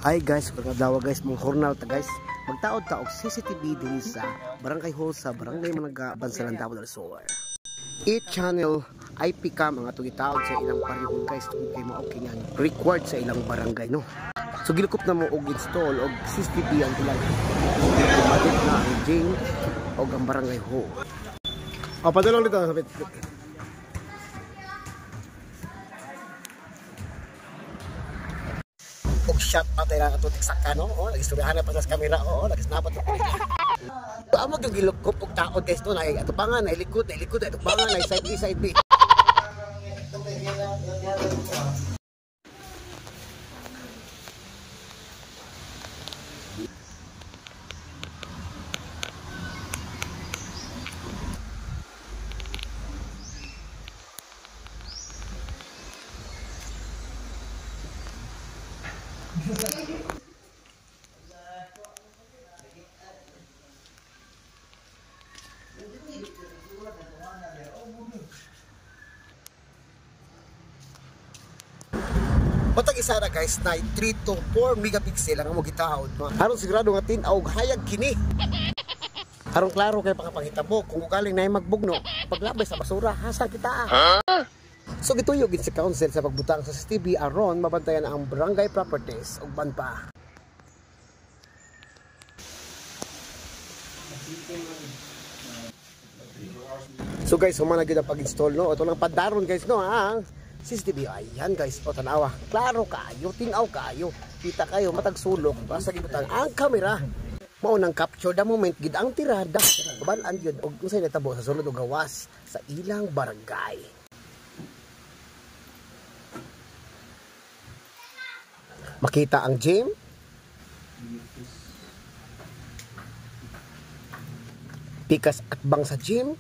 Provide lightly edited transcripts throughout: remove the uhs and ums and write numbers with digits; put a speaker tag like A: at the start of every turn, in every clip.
A: Ay guys, kagadawa guys, mga hornal ta guys. Magtaod ta og CCTV din sa Barangay Hall sa Barangay Managa, Bansalan, Davao del Sur. E-channel IP cam ang atong gitaod sa ilang parihon guys tungod kay mao kingan required sa ilang barangay no. So gilukop na mo og install og CCTV ang ilang budget na ang Jing og ang Barangay Hall. Padulong dito sa shot out tayo na ito sakka no? Nagisturyahan na pa sa kamera nagisnapat na amag yung gilukop og taon guys no? Atupangan, nailikod, atupangan, side B Patag isa na guys na 3 to 4 megapixel ang mo gitaod. Aron sigurado nga tin-aw hayag kini. Aron klaro kay pakapangitabo kung galing na magbugno paglabay sa basura hasa kita. So gituyog gid sa council sa pagbutang sa CCTV aron mabantayan ang barangay properties ug ban pa. So guys, humana gid ang pag-install no. Ito lang padaron guys no ha. CCTV ayan guys, tanawa. Klaro kayo, tinaw kayo. Kita kayo matag sulok basta gibutang ang kamera. Mao nang capture the moment gid ang tirada. Babalaan gyud og unsay natabo sa sulod og gawas sa ilang barangay. Makita ang gym. Pikas at bang sa gym.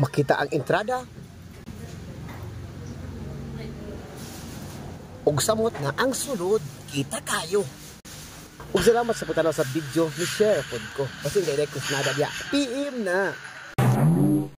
A: Makita ang entrada. Og samot na ang sulod, kita kayo. Ug salamat sa pagtanaw sa video ni share pod ko. Kasi direct ko na PM na.